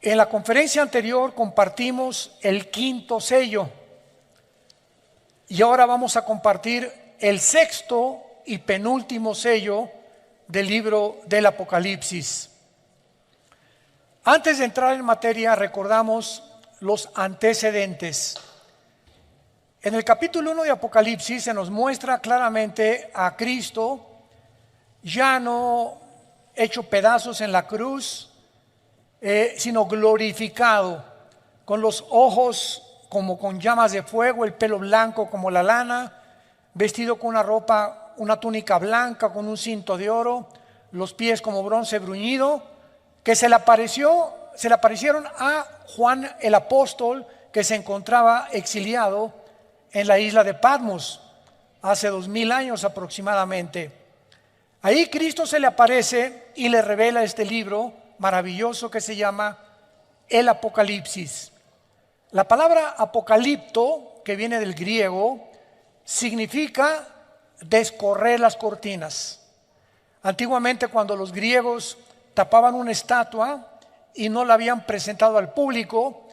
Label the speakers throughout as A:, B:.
A: En la conferencia anterior compartimos el quinto sello y ahora vamos a compartir el sexto y penúltimo sello del libro del Apocalipsis. Antes de entrar en materia, recordamos los antecedentes. En el capítulo 1 de Apocalipsis se nos muestra claramente a Cristo ya no hecho pedazos en la cruz, sino glorificado, con los ojos como con llamas de fuego, el pelo blanco como la lana, vestido con una ropa, una túnica blanca con un cinto de oro, los pies como bronce bruñido, que se le aparecieron a Juan el apóstol, que se encontraba exiliado en la isla de Patmos hace 2000 años aproximadamente. Ahí Cristo se le aparece y le revela este libro maravilloso que se llama el Apocalipsis. La palabra apocalipto, que viene del griego, significa descorrer las cortinas. Antiguamente, cuando los griegos tapaban una estatua y no la habían presentado al público,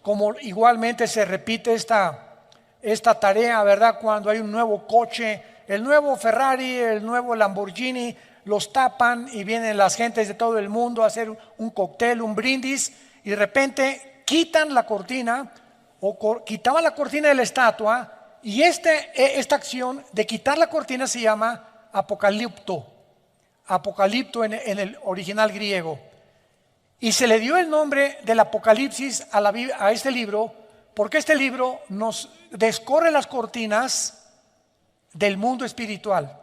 A: como igualmente se repite esta tarea, ¿verdad? Cuando hay un nuevo coche, el nuevo Ferrari, el nuevo Lamborghini, los tapan y vienen las gentes de todo el mundo a hacer un cóctel, un brindis, y de repente quitan la cortina o quitaban la cortina de la estatua, y esta acción de quitar la cortina se llama apocalipto en el original griego, y se le dio el nombre del Apocalipsis a este libro porque este libro nos descorre las cortinas del mundo espiritual,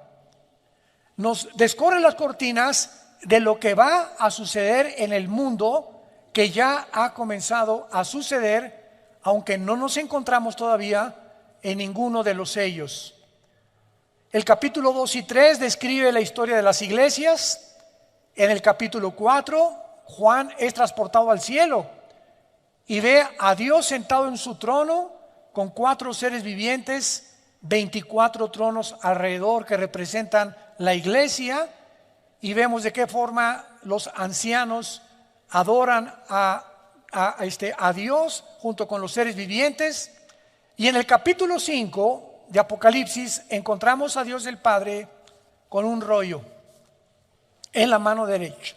A: nos descorre las cortinas de lo que va a suceder en el mundo, que ya ha comenzado a suceder, aunque no nos encontramos todavía en ninguno de los sellos. El capítulo 2 y 3 describe la historia de las iglesias. En el capítulo 4, Juan es transportado al cielo y ve a Dios sentado en su trono con 4 seres vivientes, 24 tronos alrededor que representan la iglesia, y vemos de qué forma los ancianos adoran a Dios junto con los seres vivientes. Y en el capítulo 5 de Apocalipsis encontramos a Dios el Padre con un rollo en la mano derecha.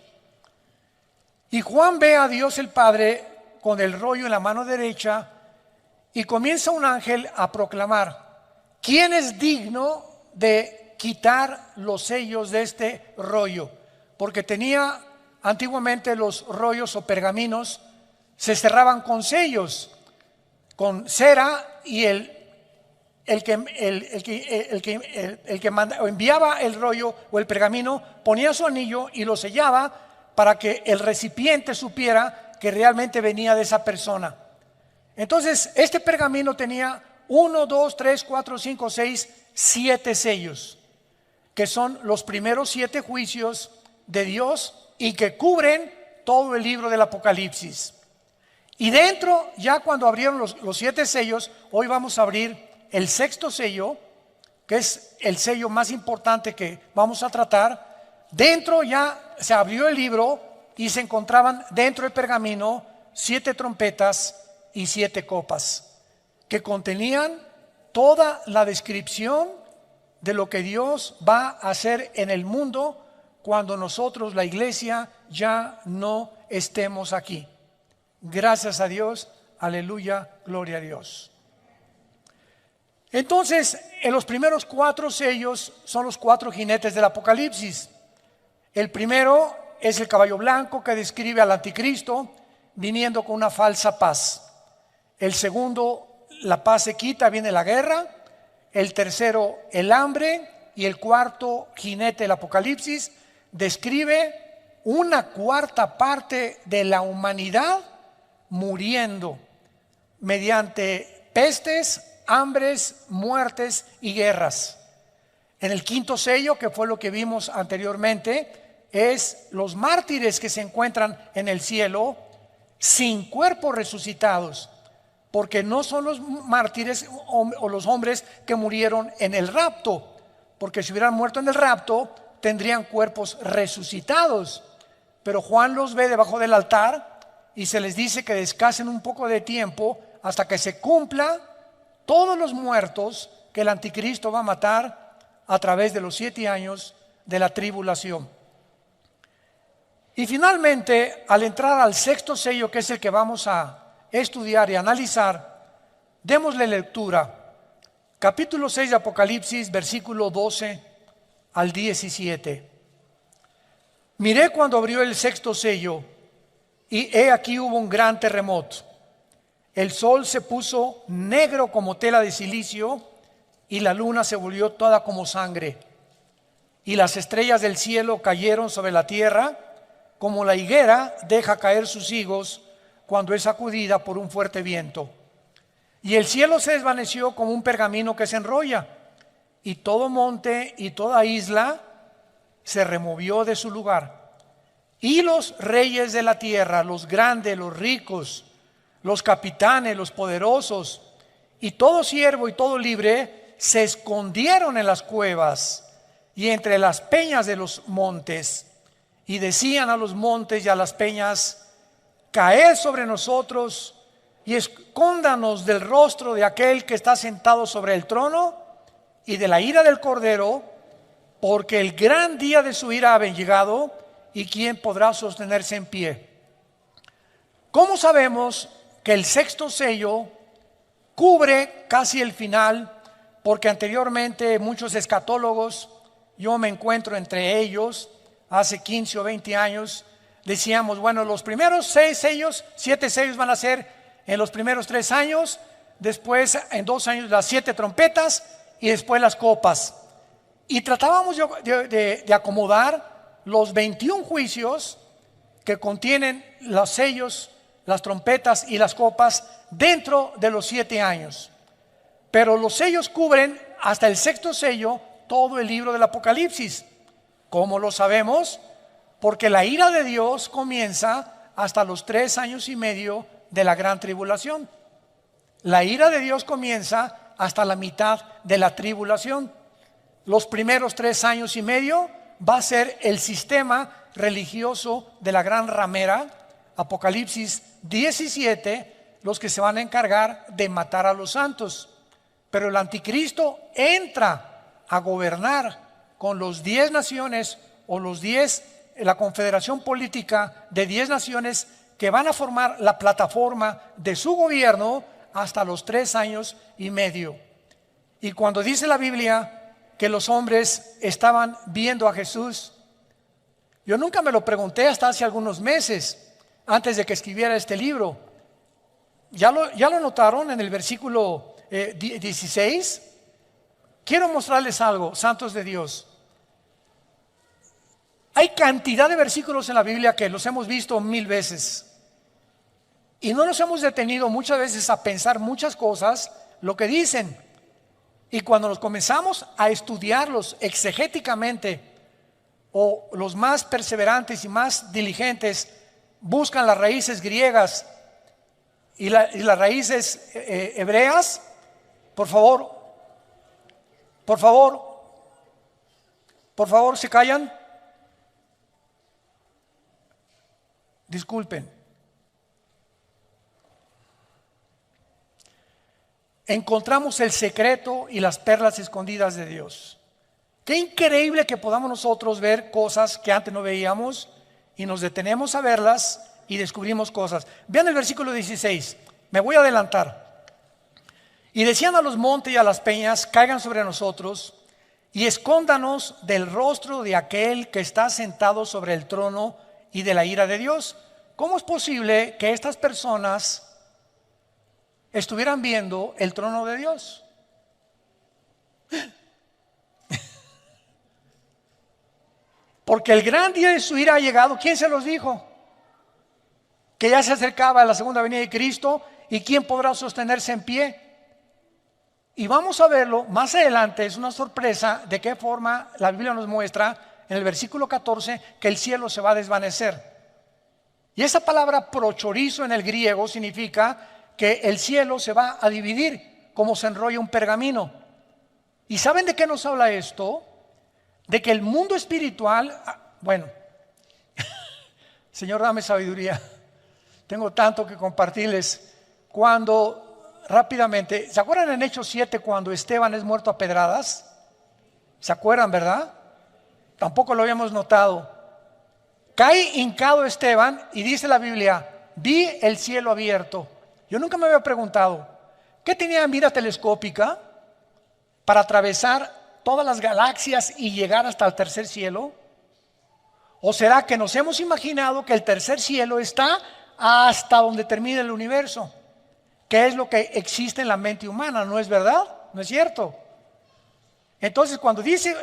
A: Y Juan ve a Dios el Padre con el rollo en la mano derecha y comienza un ángel a proclamar: ¿quién es digno de quitar los sellos de este rollo? Porque tenía antiguamente los rollos o pergaminos, se cerraban con sellos, con cera, y el que enviaba el rollo o el pergamino ponía su anillo y lo sellaba para que el recipiente supiera que realmente venía de esa persona. Entonces este pergamino tenía 1, 2, 3, 4, 5, 6, 7 sellos, que son los primeros 7 juicios de Dios y que cubren todo el libro del Apocalipsis. Y dentro, ya cuando abrieron los 7 sellos, hoy vamos a abrir el sexto sello, que es el sello más importante que vamos a tratar. Dentro ya se abrió el libro y se encontraban dentro del pergamino 7 trompetas y 7 copas, que contenían toda la descripción de lo que Dios va a hacer en el mundo cuando nosotros, la iglesia, ya no estemos aquí. Gracias a Dios, aleluya, gloria a Dios. Entonces, en los primeros 4 sellos son los 4 jinetes del Apocalipsis. El primero es el caballo blanco, que describe al anticristo viniendo con una falsa paz. El segundo, la paz se quita, viene la guerra. El tercero, el hambre. Y el cuarto jinete del Apocalipsis describe una cuarta parte de la humanidad muriendo mediante pestes, hambres, muertes y guerras. En el quinto sello, que fue lo que vimos anteriormente, es los mártires que se encuentran en el cielo sin cuerpos resucitados, porque no son los mártires o los hombres que murieron en el rapto, porque si hubieran muerto en el rapto tendrían cuerpos resucitados, pero Juan los ve debajo del altar y se les dice que descansen un poco de tiempo hasta que se cumpla todos los muertos que el anticristo va a matar a través de los 7 años de la tribulación. Y finalmente, al entrar al sexto sello, que es el que vamos a estudiar y analizar, démosle lectura. Capítulo 6 de Apocalipsis, versículo 12 al 17. Miré cuando abrió el sexto sello, y he aquí hubo un gran terremoto. El sol se puso negro como tela de silicio, y la luna se volvió toda como sangre. Y las estrellas del cielo cayeron sobre la tierra, como la higuera deja caer sus higos cuando es sacudida por un fuerte viento. Y el cielo se desvaneció como un pergamino que se enrolla, y todo monte y toda isla se removió de su lugar. Y los reyes de la tierra, los grandes, los ricos, los capitanes, los poderosos, y todo siervo y todo libre, se escondieron en las cuevas y entre las peñas de los montes, y decían a los montes y a las peñas: caed sobre nosotros y escóndanos del rostro de aquel que está sentado sobre el trono y de la ira del Cordero, porque el gran día de su ira ha llegado, y quién podrá sostenerse en pie. ¿Cómo sabemos que el sexto sello cubre casi el final? Porque anteriormente muchos escatólogos, yo me encuentro entre ellos, hace 15 o 20 años, decíamos, bueno, los primeros 6 sellos, 7 sellos van a ser en los primeros 3 años, después en 2 años las 7 trompetas y después las copas. Y tratábamos de acomodar los 21 juicios que contienen los sellos, las trompetas y las copas dentro de los 7 años. Pero los sellos cubren hasta el sexto sello todo el libro del Apocalipsis. ¿Cómo lo sabemos? Porque la ira de Dios comienza hasta los 3 años y medio de la gran tribulación. La ira de Dios comienza hasta la mitad de la tribulación. Los primeros 3 años y medio va a ser el sistema religioso de la gran ramera, Apocalipsis 17, los que se van a encargar de matar a los santos. Pero el anticristo entra a gobernar con los 10 naciones o los 10, la confederación política de 10 naciones que van a formar la plataforma de su gobierno hasta los 3 años y medio. Y cuando dice la Biblia que los hombres estaban viendo a Jesús, yo nunca me lo pregunté hasta hace algunos meses, antes de que escribiera este libro. ¿Ya lo notaron en el versículo 16? Quiero mostrarles algo, santos de Dios. Hay cantidad de versículos en la Biblia que los hemos visto 1000 veces. Y no nos hemos detenido muchas veces a pensar muchas cosas, lo que dicen. Y cuando nos comenzamos a estudiarlos exegéticamente, o los más perseverantes y más diligentes buscan las raíces griegas y las raíces hebreas, por favor, ¿se callan? Disculpen. Encontramos el secreto y las perlas escondidas de Dios. Qué increíble que podamos nosotros ver cosas que antes no veíamos y nos detenemos a verlas y descubrimos cosas. Vean el versículo 16, me voy a adelantar. Y decían a los montes y a las peñas: caigan sobre nosotros y escóndanos del rostro de aquel que está sentado sobre el trono y de la ira de Dios. ¿Cómo es posible que estas personas estuvieran viendo el trono de Dios? Porque el gran día de su ira ha llegado. ¿Quién se los dijo? Que ya se acercaba a la segunda venida de Cristo. ¿Y quién podrá sostenerse en pie? Y vamos a verlo más adelante. Es una sorpresa de qué forma la Biblia nos muestra en el versículo 14 que el cielo se va a desvanecer. Y esa palabra prochorizo en el griego significa que el cielo se va a dividir como se enrolla un pergamino. ¿Y saben de qué nos habla esto? De que el mundo espiritual, bueno, Señor, dame sabiduría. Tengo tanto que compartirles. Cuando, rápidamente, ¿se acuerdan en Hechos 7 cuando Esteban es muerto a pedradas? ¿Se acuerdan, verdad? Tampoco lo habíamos notado. Cae hincado Esteban y dice la Biblia, vi el cielo abierto. Yo nunca me había preguntado, ¿qué tenía mira telescópica para atravesar todas las galaxias y llegar hasta el tercer cielo? ¿O será que nos hemos imaginado que el tercer cielo está hasta donde termina el universo? ¿Qué es lo que existe en la mente humana? ¿No es verdad? ¿No es cierto? Entonces cuando dice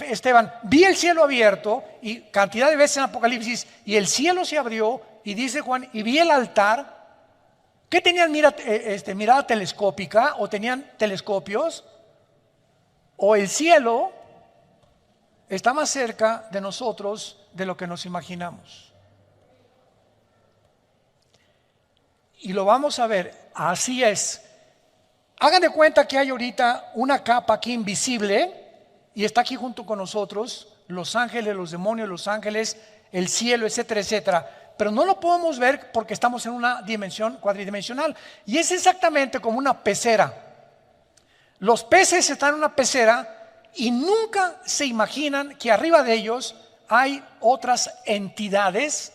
A: Esteban, vi el cielo abierto, y cantidad de veces en Apocalipsis, y el cielo se abrió, y dice Juan, y vi el altar. ¿Qué tenían mirada telescópica? ¿O tenían telescopios? ¿O el cielo está más cerca de nosotros de lo que nos imaginamos? Y lo vamos a ver, así es. Hagan de cuenta que hay ahorita una capa aquí invisible y está aquí junto con nosotros, los ángeles, los demonios, los ángeles, el cielo, etcétera, etcétera. Pero no lo podemos ver porque estamos en una dimensión cuadridimensional. Y es exactamente como una pecera. Los peces están en una pecera y nunca se imaginan que arriba de ellos hay otras entidades,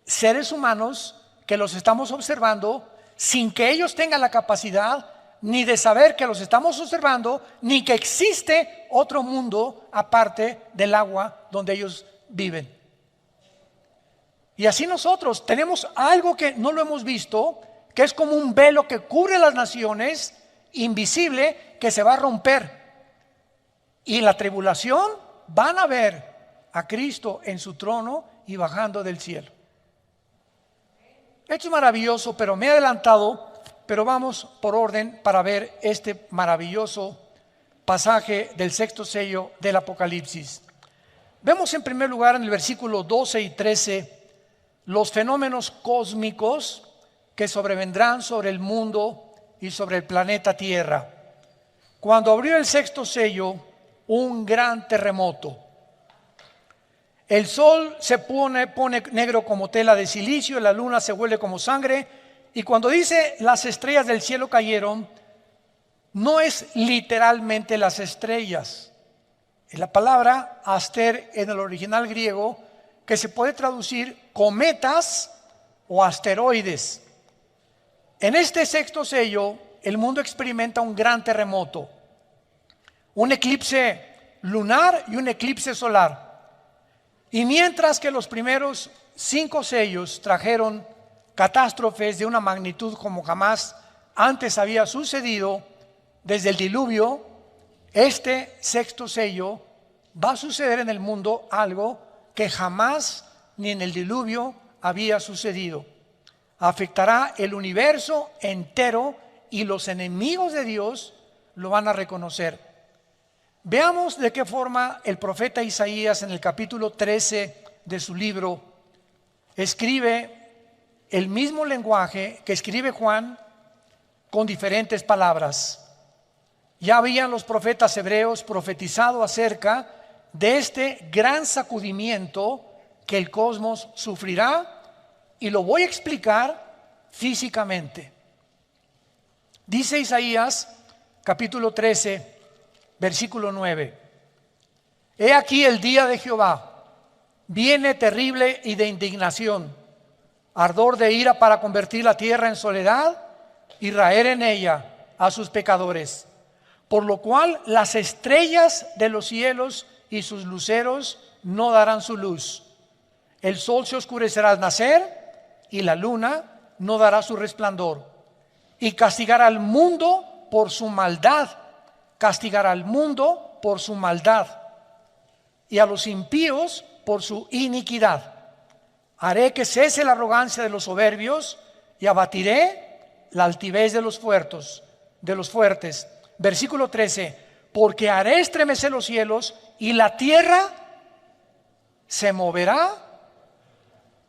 A: seres humanos, que los estamos observando sin que ellos tengan la capacidad ni de saber que los estamos observando, ni que existe otro mundo aparte del agua donde ellos viven. Y así nosotros tenemos algo que no lo hemos visto, que es como un velo que cubre las naciones, invisible, que se va a romper. Y en la tribulación van a ver a Cristo en su trono y bajando del cielo. Esto es maravilloso, pero me he adelantado, pero vamos por orden para ver este maravilloso pasaje del sexto sello del Apocalipsis. Vemos en primer lugar en el versículo 12 y 13 los fenómenos cósmicos que sobrevendrán sobre el mundo y sobre el planeta Tierra. Cuando abrió el sexto sello, un gran terremoto. El sol se pone negro como tela de silicio, la luna se vuelve como sangre, y cuando dice las estrellas del cielo cayeron, no es literalmente las estrellas. Es la palabra aster en el original griego, que se puede traducir cometas o asteroides. En este sexto sello, el mundo experimenta un gran terremoto, un eclipse lunar y un eclipse solar. Y mientras que los primeros 5 sellos trajeron catástrofes de una magnitud como jamás antes había sucedido desde el diluvio, este sexto sello va a suceder en el mundo algo que jamás ni en el diluvio había sucedido. Afectará el universo entero y los enemigos de Dios lo van a reconocer. Veamos de qué forma el profeta Isaías en el capítulo 13 de su libro escribe el mismo lenguaje que escribe Juan con diferentes palabras. Ya habían los profetas hebreos profetizado acerca de este gran sacudimiento que el cosmos sufrirá, y lo voy a explicar físicamente. Dice Isaías capítulo 13 versículo 9: He aquí el día de Jehová, viene terrible y de indignación, ardor de ira para convertir la tierra en soledad y raer en ella a sus pecadores. Por lo cual las estrellas de los cielos y sus luceros no darán su luz. El sol se oscurecerá al nacer y la luna no dará su resplandor. Y castigará al mundo por su maldad. Castigará al mundo por su maldad y a los impíos por su iniquidad. Haré que cese la arrogancia de los soberbios y abatiré la altivez de los fuertes. Versículo 13: Porque haré estremecer los cielos y la tierra se moverá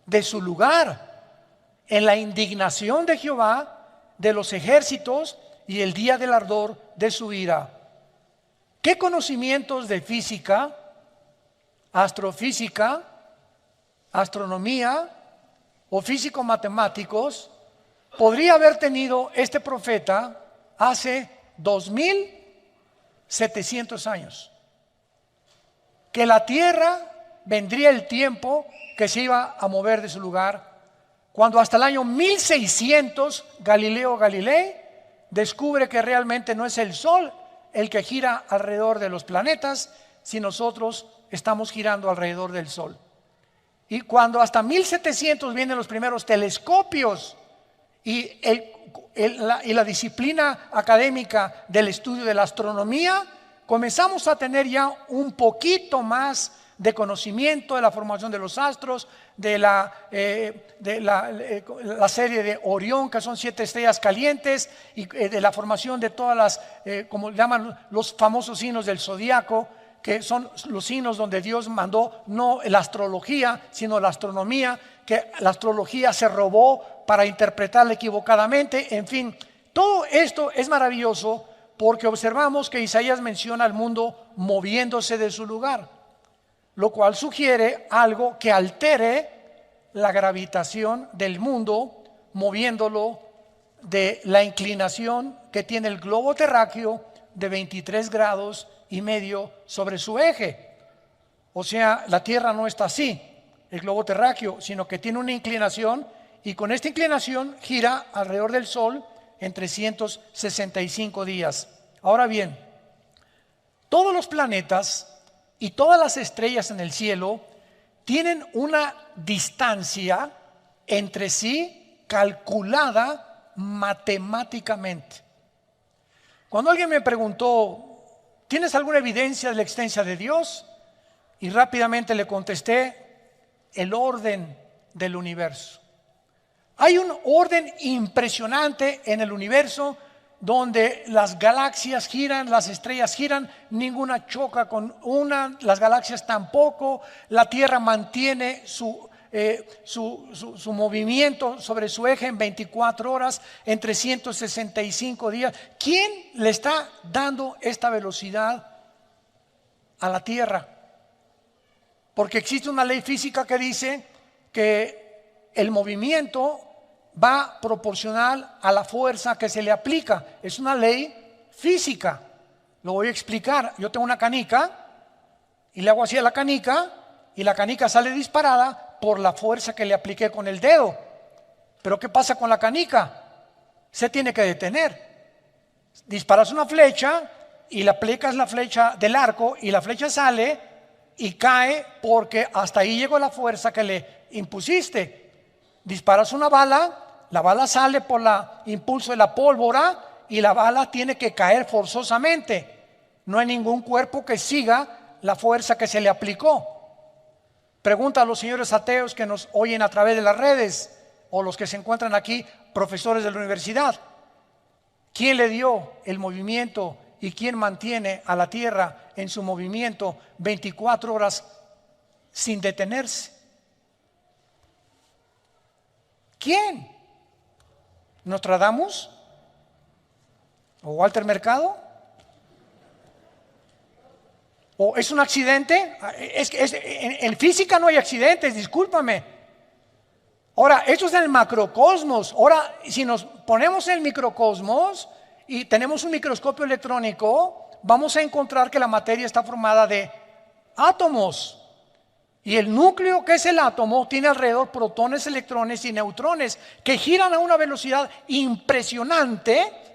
A: de su lugar en la indignación de Jehová de los ejércitos y el día del ardor de su ira. ¿Qué conocimientos de física, astrofísica, astronomía o físicos matemáticos podría haber tenido este profeta hace 2700 años? Que la tierra vendría el tiempo que se iba a mover de su lugar, cuando hasta el año 1600 Galileo Galilei descubre que realmente no es el Sol el que gira alrededor de los planetas, si nosotros estamos girando alrededor del Sol. Y cuando hasta 1700 vienen los primeros telescopios y la disciplina académica del estudio de la astronomía, comenzamos a tener ya un poquito más de conocimiento de la formación de los astros, de la serie de Orión, que son 7 estrellas calientes, y de la formación de todas las, como llaman los famosos signos del zodiaco, que son los signos donde Dios mandó no la astrología, sino la astronomía, que la astrología se robó para interpretarla equivocadamente. En fin, todo esto es maravilloso porque observamos que Isaías menciona al mundo moviéndose de su lugar, lo cual sugiere algo que altere la gravitación del mundo, moviéndolo de la inclinación que tiene el globo terráqueo de 23 grados y medio sobre su eje. O sea, la Tierra no está así, el globo terráqueo, sino que tiene una inclinación, y con esta inclinación gira alrededor del Sol en 365 días. Ahora bien, todos los planetas y todas las estrellas en el cielo tienen una distancia entre sí calculada matemáticamente. Cuando alguien me preguntó, ¿tienes alguna evidencia de la existencia de Dios? Y rápidamente le contesté, el orden del universo. Hay un orden impresionante en el universo donde las galaxias giran, las estrellas giran, ninguna choca con una, las galaxias tampoco, la Tierra mantiene su movimiento sobre su eje en 24 horas, en 365 días. ¿Quién le está dando esta velocidad a la Tierra? Porque existe una ley física que dice que el movimiento va proporcional a la fuerza que se le aplica. Es una ley física. Lo voy a explicar. Yo tengo una canica y le hago así a la canica y la canica sale disparada por la fuerza que le apliqué con el dedo. Pero ¿qué pasa con la canica? Se tiene que detener. Disparas una flecha y le aplicas la flecha del arco y la flecha sale y cae porque hasta ahí llegó la fuerza que le impusiste. Disparas una bala, la bala sale por el impulso de la pólvora y la bala tiene que caer forzosamente. No hay ningún cuerpo que siga la fuerza que se le aplicó. Pregunta a los señores ateos que nos oyen a través de las redes o los que se encuentran aquí, profesores de la universidad. ¿Quién le dio el movimiento y quién mantiene a la Tierra en su movimiento 24 horas sin detenerse? ¿Quién? ¿Nostradamus? ¿O Walter Mercado? ¿O es un accidente? En física no hay accidentes, discúlpame. Ahora, esto es en el macrocosmos. Ahora, si nos ponemos en el microcosmos y tenemos un microscopio electrónico, vamos a encontrar que la materia está formada de átomos. Y el núcleo, que es el átomo, tiene alrededor protones, electrones y neutrones que giran a una velocidad impresionante,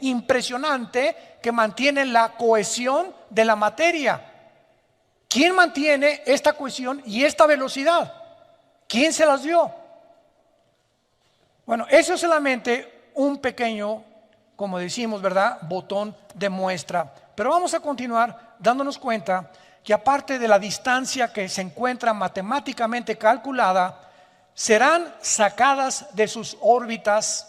A: que mantienen la cohesión de la materia. ¿Quién mantiene esta cohesión y esta velocidad? ¿Quién se las dio? Bueno, eso es solamente un pequeño, como decimos, ¿verdad?, botón de muestra. Pero vamos a continuar dándonos cuenta que aparte de la distancia que se encuentra matemáticamente calculada, serán sacadas de sus órbitas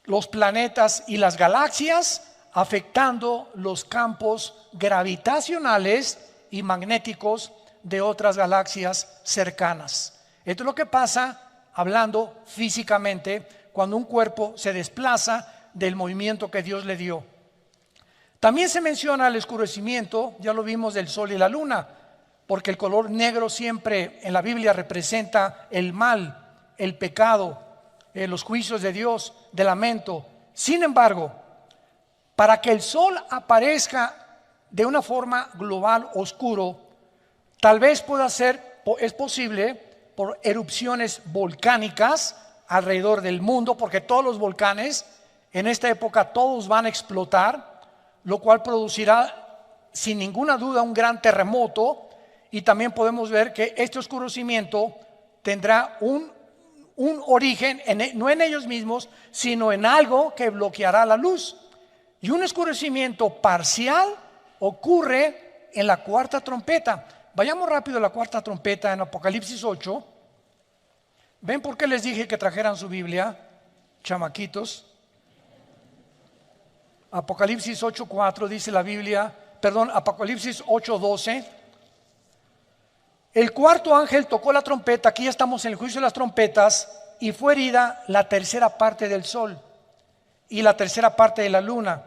A: los planetas y las galaxias, afectando los campos gravitacionales y magnéticos de otras galaxias cercanas. Esto es lo que pasa, hablando físicamente, cuando un cuerpo se desplaza del movimiento que Dios le dio. También se menciona el oscurecimiento, ya lo vimos, del sol y la luna, porque el color negro siempre en la Biblia representa el mal. el pecado, los juicios de Dios, de lamento. Sin embargo, para que el sol aparezca de una forma global oscuro, tal vez pueda ser, es posible por erupciones volcánicas alrededor del mundo, porque todos los volcanes en esta época todos van a explotar, lo cual producirá sin ninguna duda un gran terremoto. Y también podemos ver que este oscurecimiento tendrá un origen no en ellos mismos, sino en algo que bloqueará la luz. Y un oscurecimiento parcial ocurre en la cuarta trompeta. Vayamos rápido a la cuarta trompeta en Apocalipsis 8. ¿Ven por qué les dije que trajeran su Biblia, chamaquitos? Apocalipsis 8:4 dice la Biblia, Apocalipsis 8:12. El cuarto ángel tocó la trompeta, aquí ya estamos en el juicio de las trompetas, y fue herida la tercera parte del sol, y la tercera parte de la luna,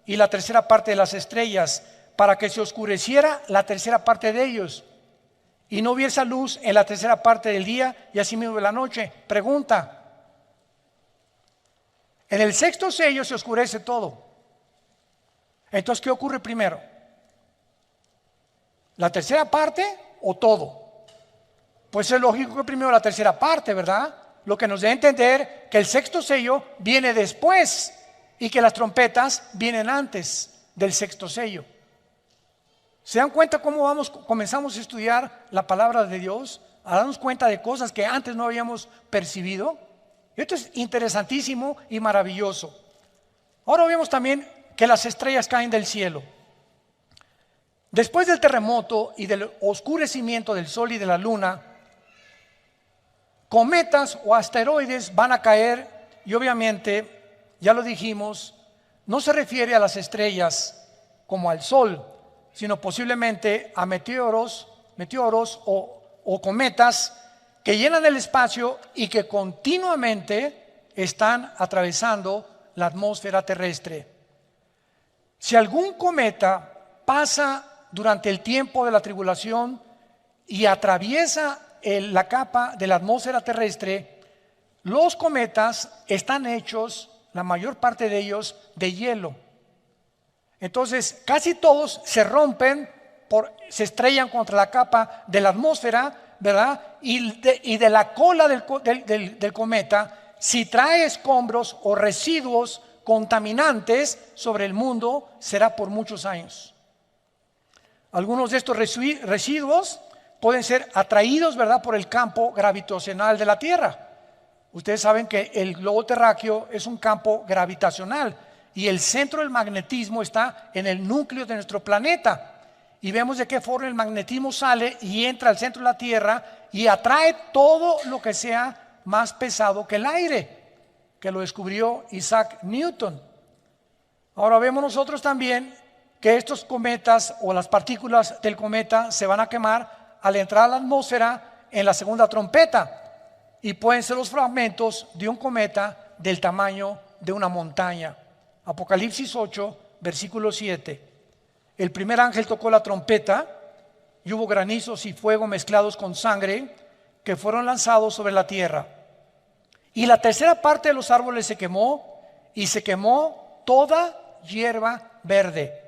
A: y la tercera parte de las estrellas, para que se oscureciera la tercera parte de ellos, y no hubiese luz en la tercera parte del día, y asimismo de la noche. Pregunta: en el sexto sello se oscurece todo. Entonces, ¿qué ocurre primero? ¿La tercera parte o todo? Pues es lógico que primero la tercera parte, ¿verdad? Lo que nos debe entender que el sexto sello viene después y que las trompetas vienen antes del sexto sello. ¿Se dan cuenta cómo comenzamos a estudiar la palabra de Dios? A darnos cuenta de cosas que antes no habíamos percibido. Esto es interesantísimo y maravilloso. Ahora vemos también que las estrellas caen del cielo. Después del terremoto y del oscurecimiento del sol y de la luna, cometas o asteroides van a caer, y obviamente, ya lo dijimos, no se refiere a las estrellas como al sol, sino posiblemente a meteoros o cometas que llenan el espacio y que continuamente están atravesando la atmósfera terrestre. Si algún cometa pasa durante el tiempo de la tribulación y atraviesa la capa de la atmósfera terrestre, los cometas están hechos, la mayor parte de ellos, de hielo. Entonces, casi todos se rompen, se estrellan contra la capa de la atmósfera, ¿verdad? Y de la cola del cometa, si trae escombros o residuos contaminantes sobre el mundo, será por muchos años. Algunos de estos residuos pueden ser atraídos, ¿verdad?, por el campo gravitacional de la Tierra. Ustedes saben que el globo terráqueo es un campo gravitacional y el centro del magnetismo está en el núcleo de nuestro planeta. Y vemos de qué forma el magnetismo sale y entra al centro de la Tierra y atrae todo lo que sea más pesado que el aire, que lo descubrió Isaac Newton. Ahora vemos nosotros también que estos cometas o las partículas del cometa se van a quemar al entrar a la atmósfera en la segunda trompeta, y pueden ser los fragmentos de un cometa del tamaño de una montaña. Apocalipsis 8, versículo 7. El primer ángel tocó la trompeta y hubo granizos y fuego mezclados con sangre que fueron lanzados sobre la tierra. Y la tercera parte de los árboles se quemó, y se quemó toda hierba verde.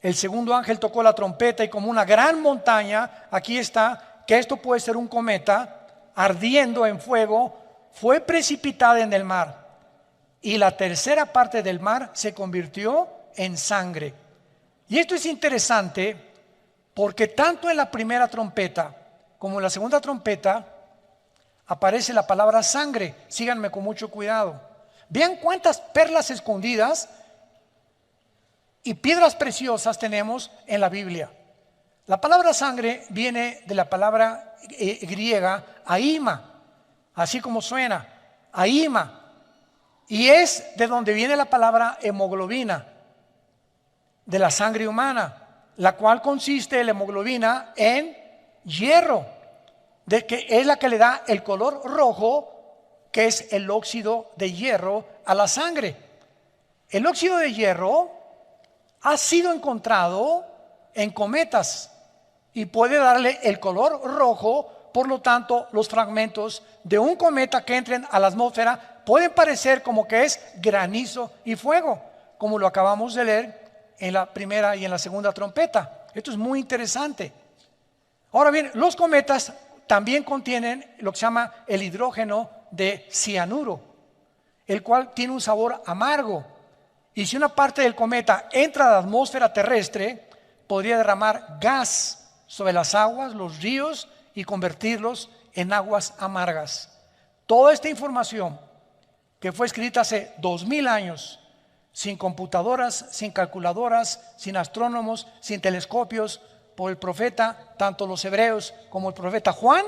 A: El segundo ángel tocó la trompeta y como una gran montaña, aquí está, que esto puede ser un cometa, ardiendo en fuego, fue precipitada en el mar. Y la tercera parte del mar se convirtió en sangre. Y esto es interesante porque tanto en la primera trompeta como en la segunda trompeta aparece la palabra sangre. Síganme con mucho cuidado. Vean cuántas perlas escondidas y piedras preciosas tenemos en la Biblia. La palabra sangre viene de la palabra griega aima, así como suena, aima, y es de donde viene la palabra hemoglobina, de la sangre humana, la cual consiste la hemoglobina en hierro, de que es la que le da el color rojo, que es el óxido de hierro a la sangre. El óxido de hierro ha sido encontrado en cometas y puede darle el color rojo Por lo tanto, los fragmentos de un cometa que entren a la atmósfera pueden parecer como que es granizo y fuego, como lo acabamos de leer en la primera y en la segunda trompeta. Esto es muy interesante. Ahora bien, los cometas también contienen lo que se llama el hidrógeno de cianuro, el cual tiene un sabor amargo. Y si una parte del cometa entra a la atmósfera terrestre, podría derramar gas sobre las aguas, los ríos, y convertirlos en aguas amargas. Toda esta información que fue escrita hace 2000 años, sin computadoras, sin calculadoras, sin astrónomos, sin telescopios, por el profeta, tanto los hebreos como el profeta Juan,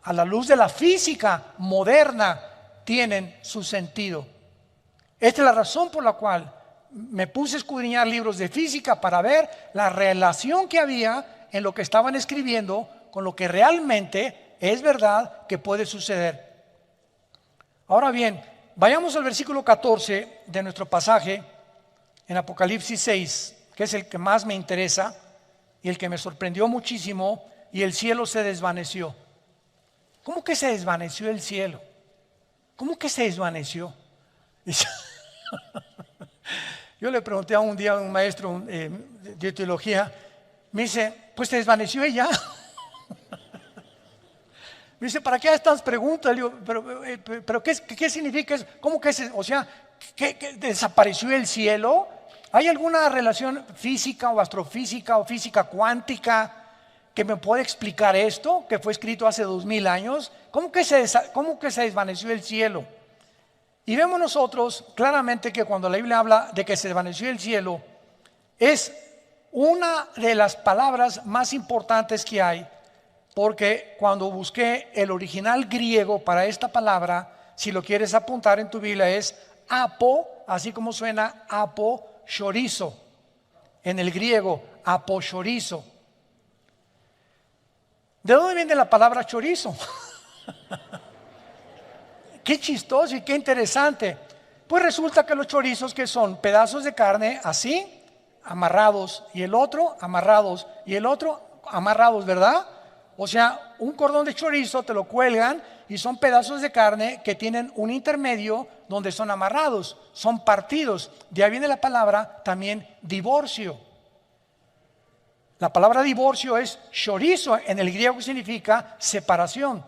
A: a la luz de la física moderna, tienen su sentido. Esta es la razón por la cual me puse a escudriñar libros de física para ver la relación que había en lo que estaban escribiendo con lo que realmente es verdad que puede suceder. Ahora bien, vayamos al versículo 14 de nuestro pasaje en Apocalipsis 6, que es el que más me interesa y el que me sorprendió muchísimo. Y el cielo se desvaneció. ¿Cómo que se desvaneció el cielo? ¿Cómo que se desvaneció? Yo le pregunté a un día a un maestro de teología, me dice, pues se desvaneció ella. Me dice, ¿para qué estas preguntas? Le digo, pero ¿qué significa eso? ¿Cómo que ¿qué desapareció el cielo? ¿Hay alguna relación física o astrofísica o física cuántica que me pueda explicar esto, que fue escrito hace 2000 años? ¿Cómo que se desvaneció el cielo? Y vemos nosotros claramente que cuando la Biblia habla de que se desvaneció el cielo, es una de las palabras más importantes que hay, porque cuando busqué el original griego para esta palabra, si lo quieres apuntar en tu Biblia, es apo, así como suena aposhorizo, en el griego aposhorizo. ¿De dónde viene la palabra chorizo? Qué chistoso y qué interesante. Pues resulta que los chorizos, que son pedazos de carne así, amarrados, y el otro amarrados, y el otro amarrados, ¿verdad? O sea, un cordón de chorizo te lo cuelgan y son pedazos de carne que tienen un intermedio donde son amarrados, son partidos. De ahí viene la palabra también divorcio. La palabra divorcio es chorizo, en el griego significa separación.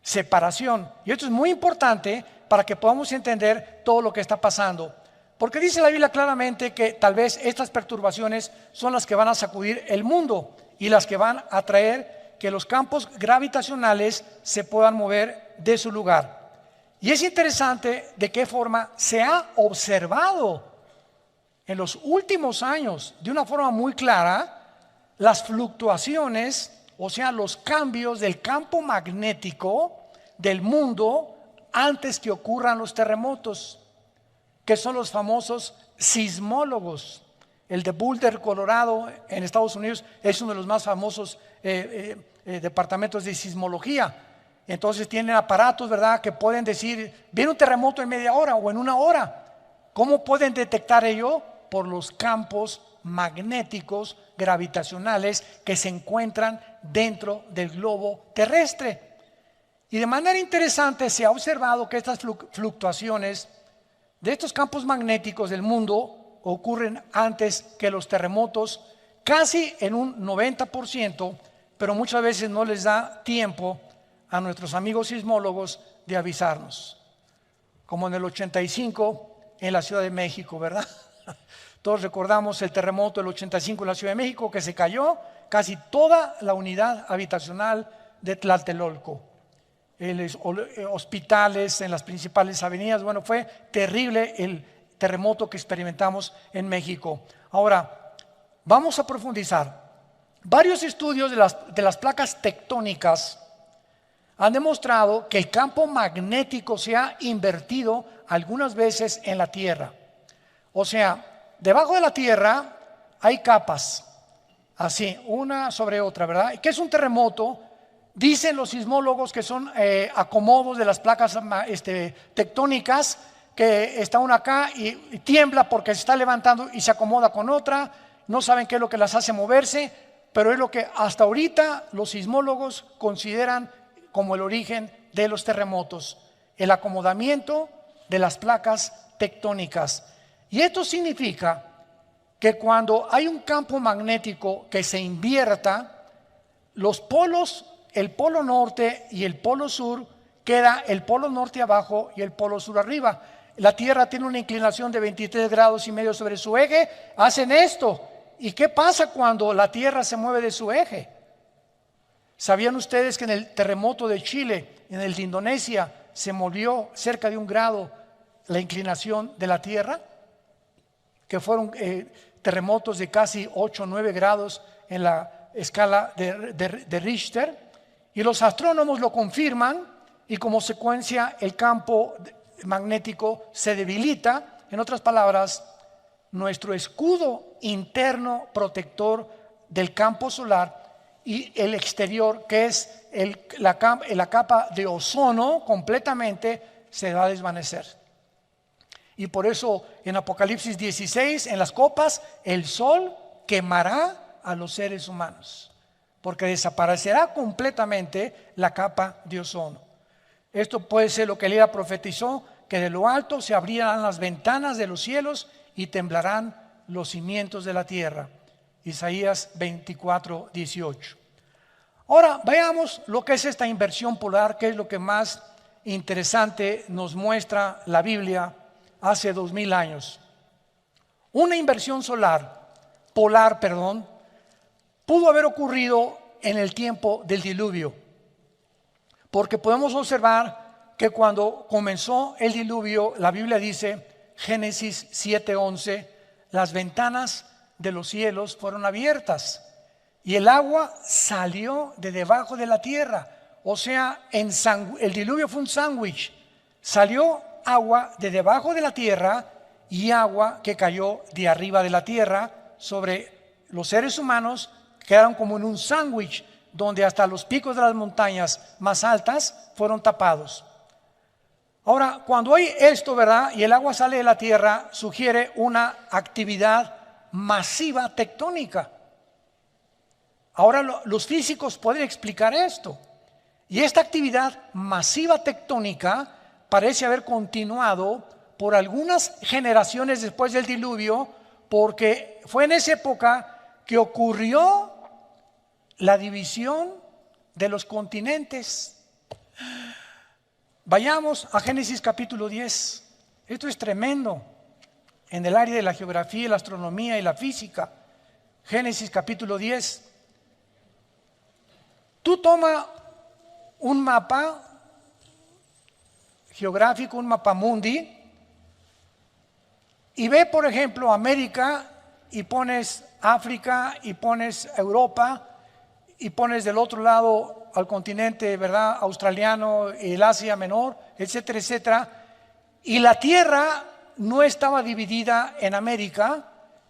A: Separación. Y esto es muy importante para que podamos entender todo lo que está pasando. Porque dice la Biblia claramente que tal vez estas perturbaciones son las que van a sacudir el mundo y las que van a traer que los campos gravitacionales se puedan mover de su lugar. Y es interesante de qué forma se ha observado en los últimos años de una forma muy clara las fluctuaciones, o sea, los cambios del campo magnético del mundo antes que ocurran los terremotos, que son los famosos sismólogos. El de Boulder, Colorado, en Estados Unidos, es uno de los más famosos departamentos de sismología. Entonces tienen aparatos, ¿verdad?, que pueden decir, viene un terremoto en media hora o en una hora. ¿Cómo pueden detectar ello? Por los campos magnéticos gravitacionales que se encuentran dentro del globo terrestre. Y de manera interesante se ha observado que estas fluctuaciones de estos campos magnéticos del mundo ocurren antes que los terremotos, casi en un 90%, pero muchas veces no les da tiempo a nuestros amigos sismólogos de avisarnos. Como en el 85 en la Ciudad de México, ¿verdad? Todos recordamos el terremoto del 85 en la Ciudad de México, que se cayó casi toda la unidad habitacional de Tlatelolco. Hospitales en las principales avenidas. Bueno, fue terrible el terremoto que experimentamos en México. Ahora, vamos a profundizar. Varios estudios de las placas tectónicas han demostrado que el campo magnético se ha invertido algunas veces en la Tierra. O sea, debajo de la Tierra hay capas, así, una sobre otra, ¿verdad? ¿Qué es un terremoto? Dicen los sismólogos que son acomodos de las placas tectónicas, que está una acá y tiembla porque se está levantando y se acomoda con otra, no saben qué es lo que las hace moverse. pero es lo que hasta ahorita los sismólogos consideran como el origen de los terremotos, el acomodamiento de las placas tectónicas. Y esto significa que cuando hay un campo magnético que se invierta, los polos, el polo norte y el polo sur, queda el polo norte abajo y el polo sur arriba. La Tierra tiene una inclinación de 23 grados y medio sobre su eje. Hacen esto. ¿Y qué pasa cuando la Tierra se mueve de su eje? ¿Sabían ustedes que en el terremoto de Chile, en el de Indonesia, se movió cerca de 1 grado la inclinación de la Tierra? Que fueron terremotos de casi 8 o 9 grados en la escala de Richter. Y los astrónomos lo confirman y como consecuencia el campo magnético se debilita. En otras palabras, nuestro escudo interno protector del campo solar y el exterior, que es la capa de ozono, completamente se va a desvanecer. Y por eso en Apocalipsis 16, en las copas, el sol quemará a los seres humanos, porque desaparecerá completamente la capa de ozono. Esto puede ser lo que Elías profetizó, que de lo alto se abrirán las ventanas de los cielos y temblarán los cimientos de la tierra. Isaías 24, 18. Ahora veamos lo que es esta inversión polar, que es lo que más interesante nos muestra la Biblia hace 2000 años. Una inversión polar, pudo haber ocurrido en el tiempo del diluvio, porque podemos observar que cuando comenzó el diluvio, la Biblia dice, Génesis 7:11, las ventanas de los cielos fueron abiertas y el agua salió de debajo de la tierra. O sea, el diluvio fue un sándwich. Salió agua de debajo de la tierra y agua que cayó de arriba de la tierra sobre los seres humanos. Quedaron como en un sándwich donde hasta los picos de las montañas más altas fueron tapados. Ahora, cuando hay esto, ¿verdad? Y el agua sale de la tierra, sugiere una actividad masiva tectónica. Ahora los físicos pueden explicar esto. Y esta actividad masiva tectónica parece haber continuado por algunas generaciones después del diluvio, porque fue en esa época que ocurrió la división de los continentes. Vayamos a Génesis capítulo 10. Esto es tremendo en el área de la geografía, la astronomía y la física. Génesis capítulo 10. Tú toma un mapa geográfico, un mapa mundi, y ve, por ejemplo, América, y pones África, y pones Europa, y pones del otro lado al continente, ¿verdad?, australiano, el Asia Menor, etcétera, etcétera. Y la Tierra no estaba dividida en América,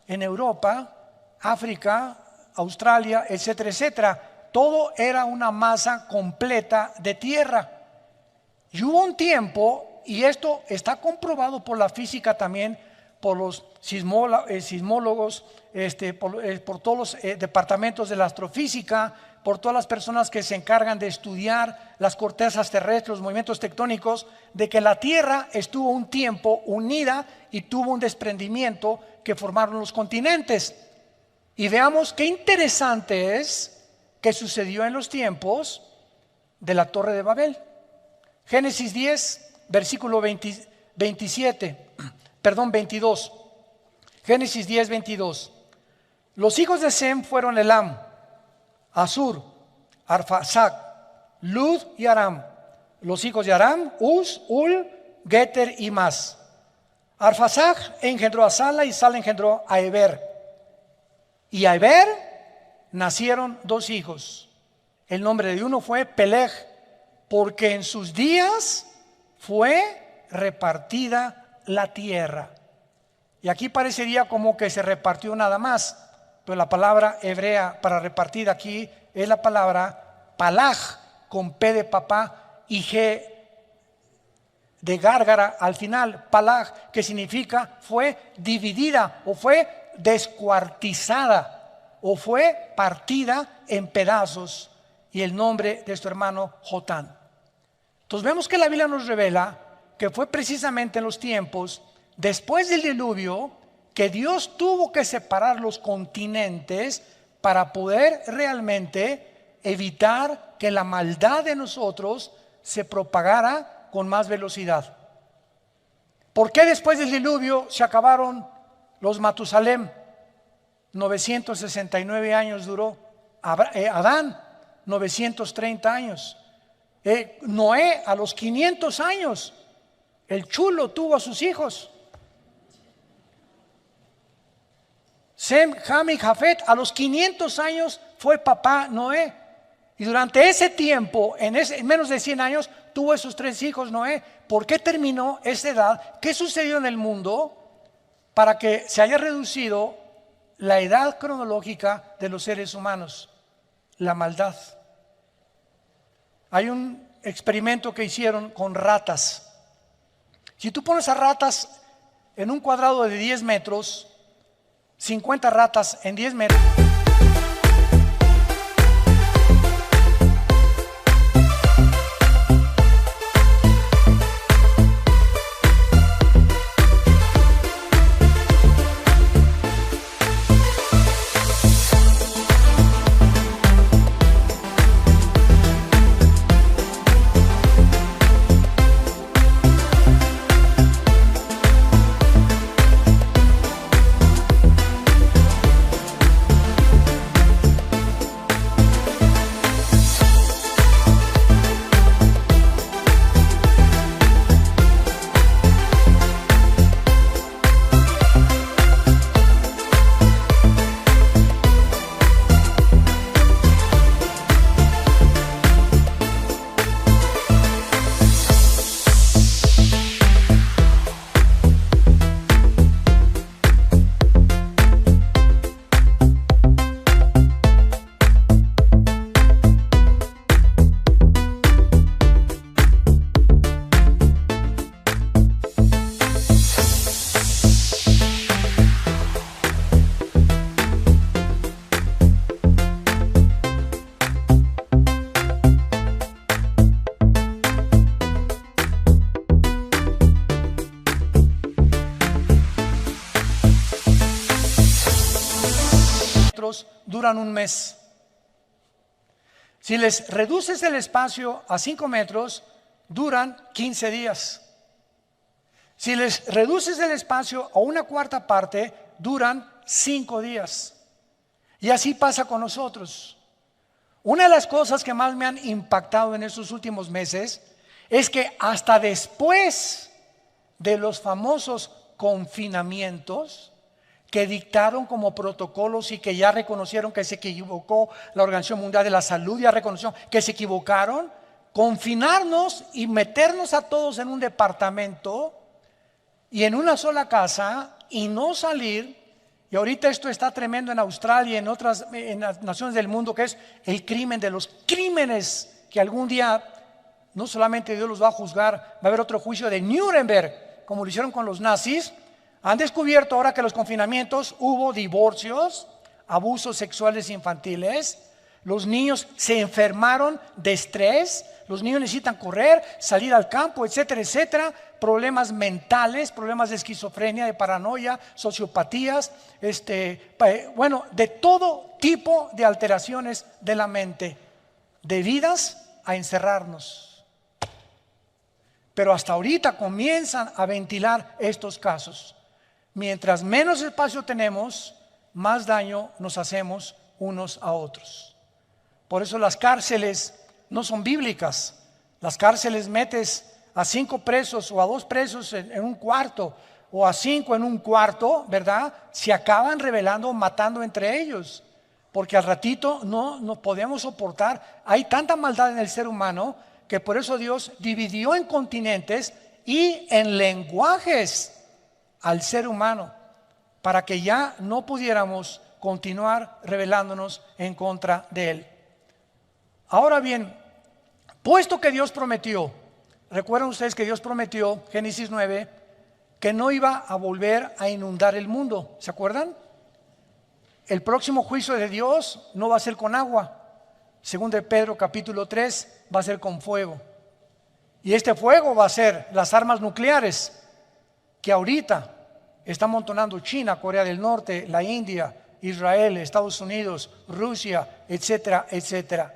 A: en Europa, África, Australia, etcétera, etcétera. Todo era una masa completa de tierra. Y hubo un tiempo, y esto está comprobado por la física también, por los sismólogos, por todos los departamentos de la astrofísica, por todas las personas que se encargan de estudiar las cortezas terrestres, los movimientos tectónicos, de que la Tierra estuvo un tiempo unida y tuvo un desprendimiento que formaron los continentes. Y veamos qué interesante es que sucedió en los tiempos de la Torre de Babel. Génesis 10, versículo 22. Génesis 10, 22. Los hijos de Sem fueron Elam, Asur, Arfaxad, Lud y Aram. Los hijos de Aram, Uz, Ul, Geter y Mas. Arfaxad engendró a Sala y Sala engendró a Eber. Y a Eber nacieron 2 hijos. El nombre de uno fue Peleg, porque en sus días fue repartida la tierra. Y aquí parecería como que se repartió nada más, pero la palabra hebrea para repartir aquí es la palabra palaj, con P de papá y G de gárgara al final. Palaj, que significa fue dividida o fue descuartizada o fue partida en pedazos, y el nombre de su hermano Jotán. Entonces vemos que la Biblia nos revela que fue precisamente en los tiempos después del diluvio que Dios tuvo que separar los continentes para poder realmente evitar que la maldad de nosotros se propagara con más velocidad. ¿Por qué después del diluvio se acabaron los Matusalem? 969 años duró. Adán, 930 años. Noé, a los 500 años, el chulo tuvo a sus hijos. Sem, Ham y Jafet, a los 500 años fue papá Noé. Y durante ese tiempo, en menos de 100 años, tuvo esos 3 hijos Noé. ¿Por qué terminó esa edad? ¿Qué sucedió en el mundo para que se haya reducido la edad cronológica de los seres humanos? La maldad. Hay un experimento que hicieron con ratas. Si tú pones a ratas en un cuadrado de 10 metros, 50 ratas en 10 metros. Duran un mes. Si les reduces el espacio a 5 metros, duran 15 días. Si les reduces el espacio a una cuarta parte, duran 5 días. Y así pasa con nosotros. Una de las cosas que más me han impactado en estos últimos meses es que hasta después de los famosos confinamientos que dictaron como protocolos y que ya reconocieron que se equivocó, la Organización Mundial de la Salud ya reconoció que se equivocaron, confinarnos y meternos a todos en un departamento y en una sola casa y no salir. Y ahorita esto está tremendo en Australia y en las naciones del mundo, que es el crimen de los crímenes, que algún día no solamente Dios los va a juzgar, va a haber otro juicio de Nuremberg, como lo hicieron con los nazis. Han descubierto ahora que en los confinamientos hubo divorcios, abusos sexuales infantiles, los niños se enfermaron de estrés, los niños necesitan correr, salir al campo, etcétera, etcétera, problemas mentales, problemas de esquizofrenia, de paranoia, sociopatías, de todo tipo de alteraciones de la mente, debidas a encerrarnos. Pero hasta ahorita comienzan a ventilar estos casos. Mientras menos espacio tenemos, más daño nos hacemos unos a otros. Por eso las cárceles no son bíblicas. Las cárceles metes a 5 presos o a 2 presos en un cuarto, o a 5 en un cuarto, ¿verdad? Se acaban rebelando, matando entre ellos, porque al ratito no podemos soportar. Hay tanta maldad en el ser humano que por eso Dios dividió en continentes y en lenguajes al ser humano, para que ya no pudiéramos continuar rebelándonos en contra de Él. Ahora bien, puesto que Dios prometió, recuerdan ustedes que Dios prometió, Génesis 9, que no iba a volver a inundar el mundo, ¿se acuerdan? el próximo juicio de Dios no va a ser con agua. Según de Pedro capítulo 3, va a ser con fuego. Y este fuego va a ser las armas nucleares que ahorita está amontonando China, Corea del Norte, la India, Israel, Estados Unidos, Rusia, etcétera, etcétera.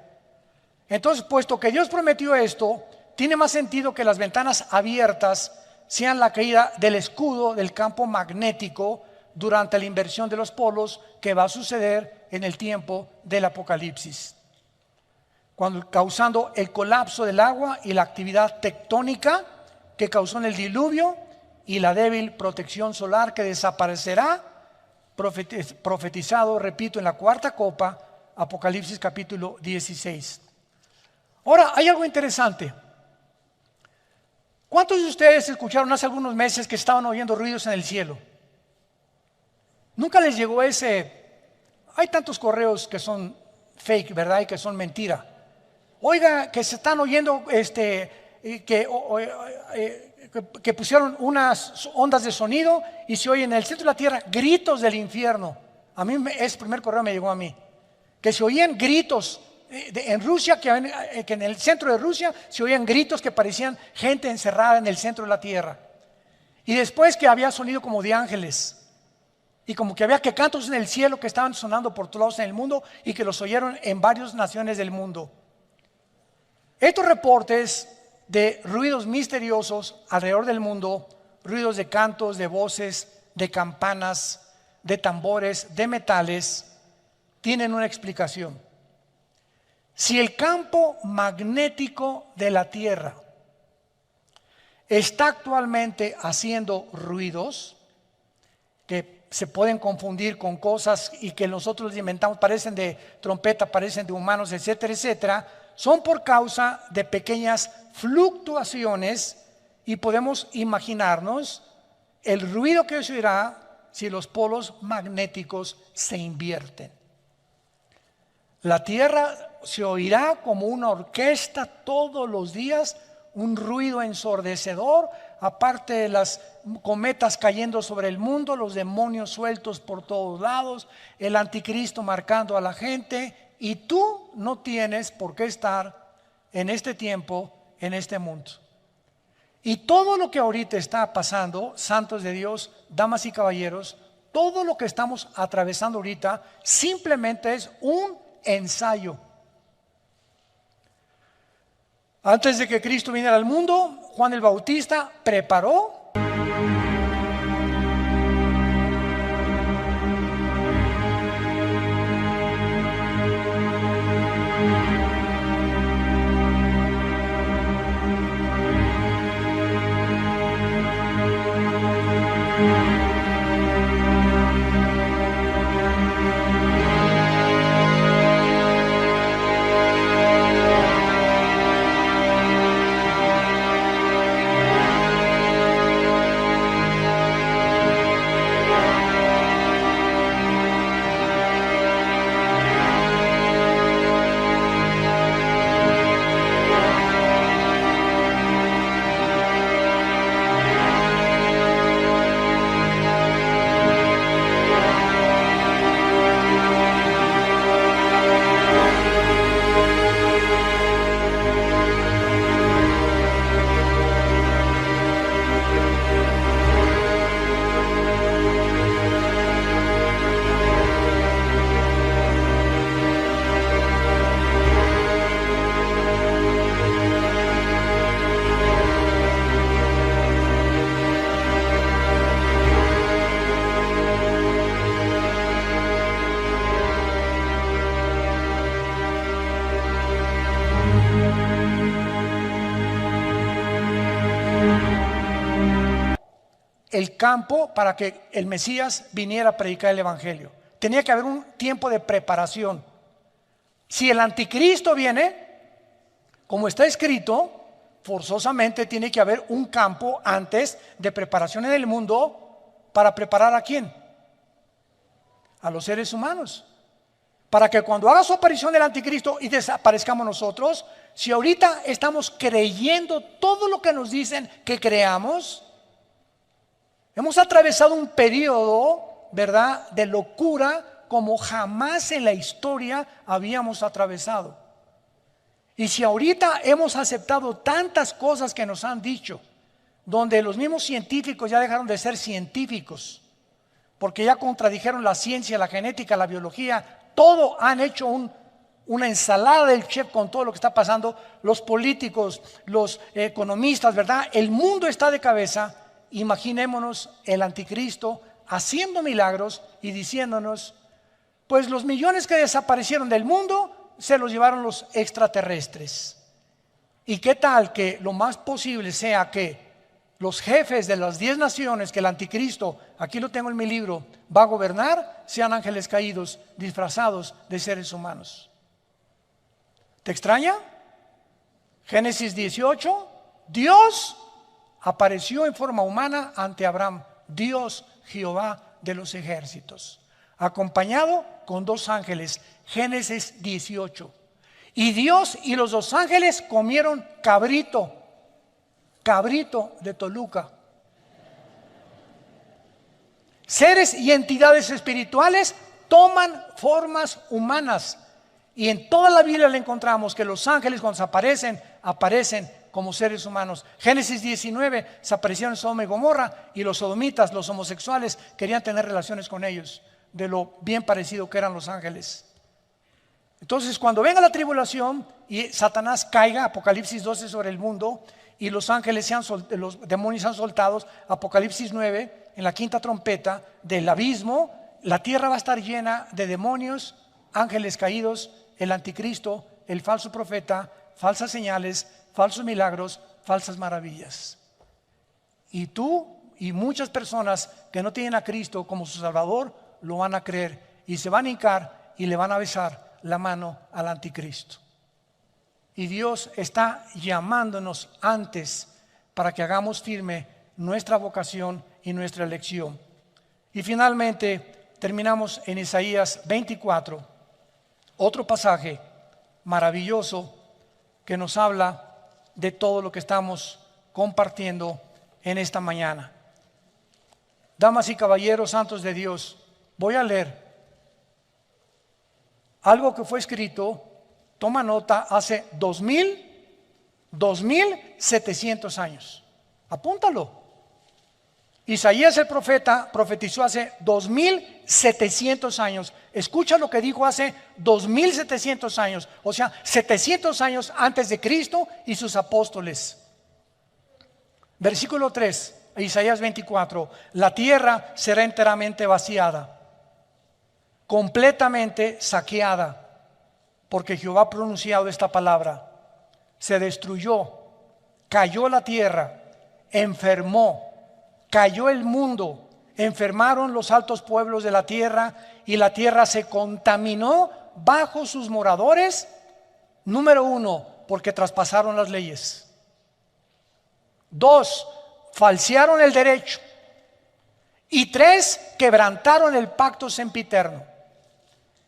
A: Entonces, puesto que Dios prometió esto, tiene más sentido que las ventanas abiertas sean la caída del escudo del campo magnético durante la inversión de los polos que va a suceder en el tiempo del Apocalipsis, causando el colapso del agua y la actividad tectónica que causó en el diluvio y la débil protección solar que desaparecerá, profetizado, repito, en la cuarta copa, Apocalipsis capítulo 16. Ahora, hay algo interesante. ¿Cuántos de ustedes escucharon hace algunos meses que estaban oyendo ruidos en el cielo? Nunca les llegó ese. Hay tantos correos que son fake, ¿verdad? Y que son mentira. Oiga, que se están oyendo que pusieron unas ondas de sonido y se oyen en el centro de la tierra gritos del infierno. A mí ese primer correo me llegó a mí, que se oían gritos en Rusia, que en el centro de Rusia se oían gritos que parecían gente encerrada en el centro de la tierra. Y después que había sonido como de ángeles, y como que había que cantos en el cielo que estaban sonando por todos lados en el mundo y que los oyeron en varias naciones del mundo. Estos reportes de ruidos misteriosos alrededor del mundo, ruidos de cantos, de voces, de campanas, de tambores, de metales, tienen una explicación. Si el campo magnético de la Tierra está actualmente haciendo ruidos que se pueden confundir con cosas y que nosotros inventamos, parecen de trompeta, parecen de humanos, etcétera, etcétera, son por causa de pequeñas fluctuaciones y podemos imaginarnos el ruido que se oirá si los polos magnéticos se invierten. La Tierra se oirá como una orquesta todos los días, un ruido ensordecedor, aparte de las cometas cayendo sobre el mundo, los demonios sueltos por todos lados, el anticristo marcando a la gente, y tú no tienes por qué estar en este tiempo, en este mundo. Y todo lo que ahorita está pasando, santos de Dios, damas y caballeros, todo lo que estamos atravesando ahorita simplemente es un ensayo. Antes de que Cristo viniera al mundo, Juan el Bautista preparó el campo para que el Mesías viniera a predicar el Evangelio. Tenía que haber un tiempo de preparación. Si el anticristo viene, como está escrito, forzosamente tiene que haber un campo antes de preparación en el mundo. ¿Para preparar a quién? A los seres humanos. Para que cuando haga su aparición el anticristo y desaparezcamos nosotros, si ahorita estamos creyendo todo lo que nos dicen que creamos, hemos atravesado un periodo, ¿verdad?, de locura como jamás en la historia habíamos atravesado. Y si ahorita hemos aceptado tantas cosas que nos han dicho, donde los mismos científicos ya dejaron de ser científicos, porque ya contradijeron la ciencia, la genética, la biología, todo han hecho una ensalada del chef con todo lo que está pasando, los políticos, los economistas, ¿verdad? El mundo está de cabeza. Imaginémonos el anticristo haciendo milagros y diciéndonos, pues los millones que desaparecieron del mundo se los llevaron los extraterrestres. ¿Y qué tal que lo más posible sea que los jefes de las 10 naciones que el anticristo, aquí lo tengo en mi libro, va a gobernar, sean ángeles caídos disfrazados de seres humanos? ¿Te extraña? Génesis 18, Dios apareció en forma humana ante Abraham, Dios Jehová de los ejércitos, acompañado con 2 ángeles. Génesis 18. Y Dios y los 2 ángeles comieron cabrito de Toluca. Seres y entidades espirituales toman formas humanas. Y en toda la Biblia le encontramos que los ángeles cuando se aparecen como seres humanos. Génesis 19, se aparecieron Sodoma y Gomorra, y los sodomitas, los homosexuales, querían tener relaciones con ellos, de lo bien parecido que eran los ángeles. Entonces, cuando venga la tribulación y Satanás caiga, Apocalipsis 12, sobre el mundo, y los ángeles los demonios sean soltados, Apocalipsis 9, en la 5ª trompeta del abismo, la tierra va a estar llena de demonios, ángeles caídos, el anticristo, el falso profeta, falsas señales, falsos milagros, falsas maravillas. Y tú y muchas personas que no tienen a Cristo como su Salvador lo van a creer y se van a hincar y le van a besar la mano al anticristo. Y Dios está llamándonos antes para que hagamos firme nuestra vocación y nuestra elección. Y finalmente terminamos en Isaías 24, otro pasaje maravilloso que nos habla de todo lo que estamos compartiendo en esta mañana. Damas y caballeros santos de Dios, voy a leer algo que fue escrito, toma nota, hace 2700 años. Apúntalo. Isaías el profeta profetizó hace 2700 años. Escucha lo que dijo hace 2700 años, o sea, 700 años antes de Cristo y sus apóstoles. Versículo 3, Isaías 24: la tierra será enteramente vaciada, completamente saqueada, porque Jehová ha pronunciado esta palabra. Se destruyó, cayó la tierra, enfermó, cayó el mundo, enfermaron los altos pueblos de la tierra, y la tierra se contaminó bajo sus moradores. Número 1, porque traspasaron las leyes. 2, falsearon el derecho. Y 3, quebrantaron el pacto sempiterno.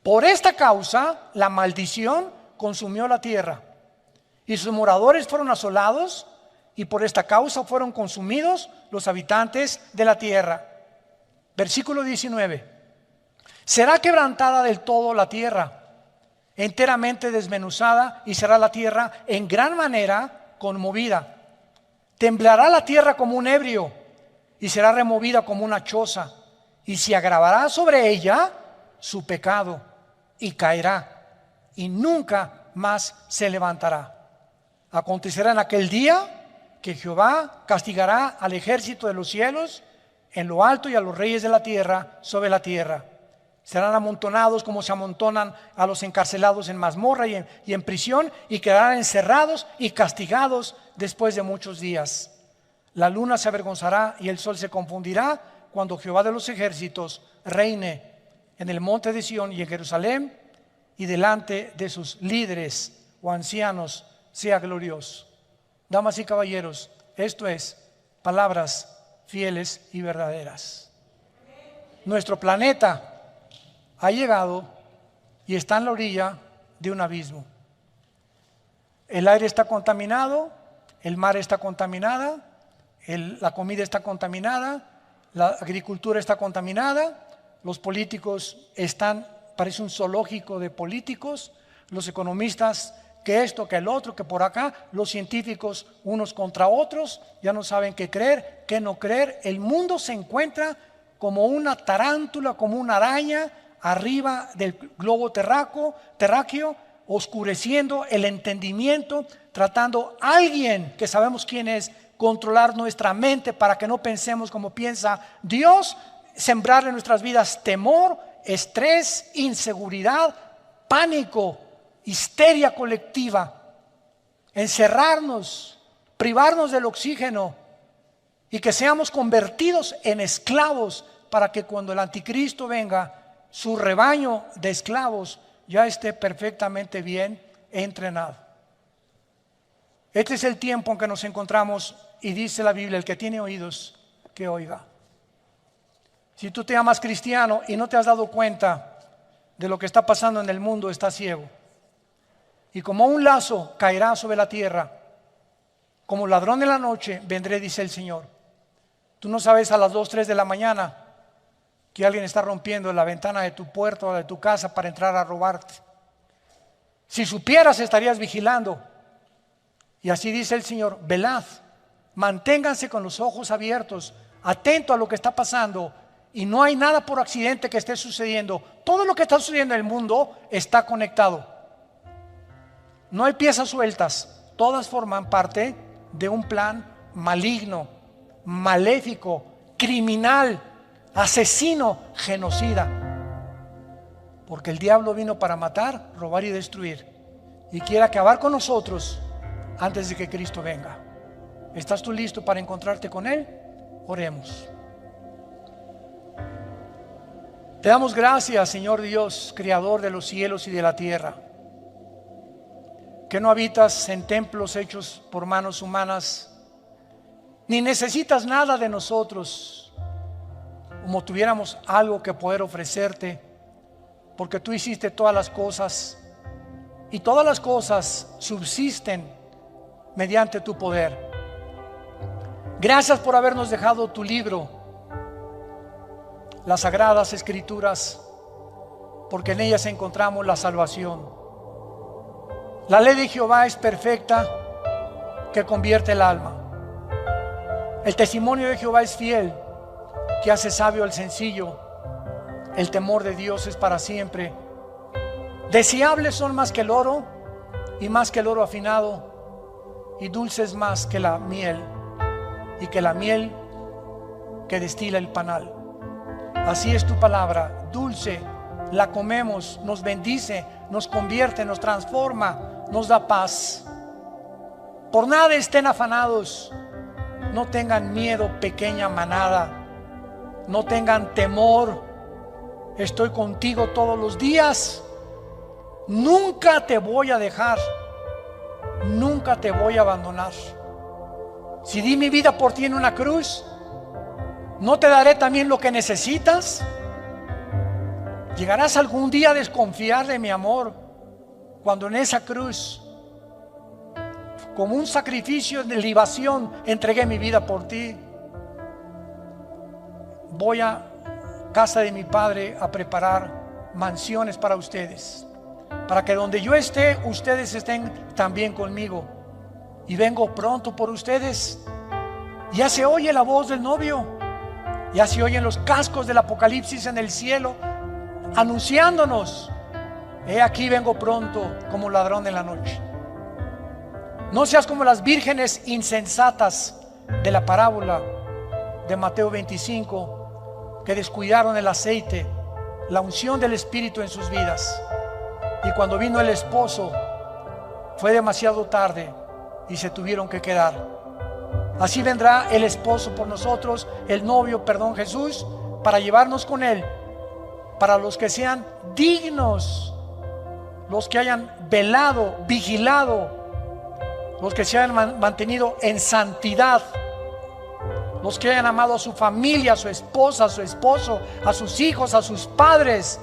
A: Por esta causa, la maldición consumió la tierra, y sus moradores fueron asolados, y por esta causa fueron consumidos los habitantes de la tierra. Versículo 19: será quebrantada del todo la tierra, enteramente desmenuzada, y será la tierra en gran manera conmovida. Temblará la tierra como un ebrio, y será removida como una choza, y se agravará sobre ella su pecado, y caerá, y nunca más se levantará. Acontecerá en aquel día que Jehová castigará al ejército de los cielos en lo alto, y a los reyes de la tierra sobre la tierra. Serán amontonados como se amontonan a los encarcelados en mazmorra y en prisión, y quedarán encerrados y castigados después de muchos días. La luna se avergonzará y el sol se confundirá cuando Jehová de los ejércitos reine en el monte de Sión y en Jerusalén, y delante de sus líderes o ancianos sea glorioso. Damas y caballeros, esto es palabras fieles y verdaderas. Nuestro planeta ha llegado y está en la orilla de un abismo. El aire está contaminado, el mar está contaminada, la comida está contaminada, la agricultura está contaminada, Los políticos parece un zoológico de políticos, los economistas que esto, que el otro, que por acá, los científicos unos contra otros, ya no saben qué creer, qué no creer. El mundo se encuentra como una tarántula, como una araña arriba del globo terráqueo, oscureciendo el entendimiento, tratando a alguien que sabemos quién es, controlar nuestra mente para que no pensemos como piensa Dios, sembrar en nuestras vidas temor, estrés, inseguridad, pánico, histeria colectiva, encerrarnos, privarnos del oxígeno y que seamos convertidos en esclavos para que cuando el anticristo venga, su rebaño de esclavos ya esté perfectamente bien entrenado. Este es el tiempo en que nos encontramos y dice la Biblia, el que tiene oídos, que oiga. Si tú te llamas cristiano y no te has dado cuenta de lo que está pasando en el mundo, estás ciego. Y como un lazo caerá sobre la tierra, como ladrón de la noche vendré, dice el Señor. Tú no sabes a las 2, 3 de la mañana que alguien está rompiendo la ventana de tu puerta o de tu casa para entrar a robarte. Si supieras, estarías vigilando. Y así dice el Señor, velad, manténganse con los ojos abiertos, atento a lo que está pasando. Y no hay nada por accidente que esté sucediendo. Todo lo que está sucediendo en el mundo está conectado. No hay piezas sueltas. Todas forman parte de un plan maligno, maléfico, criminal, asesino, genocida. Porque el diablo vino para matar, robar y destruir. Y quiere acabar con nosotros antes de que Cristo venga. ¿Estás tú listo para encontrarte con Él? Oremos. Te damos gracias, Señor Dios, Creador de los cielos y de la tierra, que no habitas en templos hechos por manos humanas, ni necesitas nada de nosotros, como tuviéramos algo que poder ofrecerte, porque tú hiciste todas las cosas, y todas las cosas subsisten mediante tu poder. Gracias por habernos dejado tu libro, las Sagradas Escrituras, porque en ellas encontramos la salvación. La ley de Jehová es perfecta, que convierte el alma. El testimonio de Jehová es fiel, que hace sabio al sencillo. El temor de Dios es para siempre. Deseables son más que el oro, y más que el oro afinado, y dulces más que la miel, y que la miel que destila el panal. Así es tu palabra, dulce, la comemos, nos bendice, nos convierte, nos transforma, nos da paz. Por nada estén afanados, no tengan miedo, pequeña manada, no tengan temor. Estoy contigo todos los días, nunca te voy a dejar, nunca te voy a abandonar. Si di mi vida por ti en una cruz, ¿no te daré también lo que necesitas? ¿Llegarás algún día a desconfiar de mi amor cuando en esa cruz, como un sacrificio de libación, entregué mi vida por ti? Voy a casa de mi Padre a preparar mansiones para ustedes, para que donde yo esté, ustedes estén también conmigo. Y vengo pronto por ustedes. Ya se oye la voz del novio. Ya se oyen los cascos del Apocalipsis en el cielo anunciándonos: he aquí vengo pronto como ladrón en la noche. No seas como las vírgenes insensatas de la parábola de Mateo 25, que descuidaron el aceite, la unción del Espíritu en sus vidas, y cuando vino el esposo fue demasiado tarde y se tuvieron que quedar. Así vendrá el esposo por nosotros, el novio, Jesús, para llevarnos con Él, para los que sean dignos, los que hayan velado, vigilado, los que se hayan mantenido en santidad, los que hayan amado a su familia, a su esposa, a su esposo, a sus hijos, a sus padres.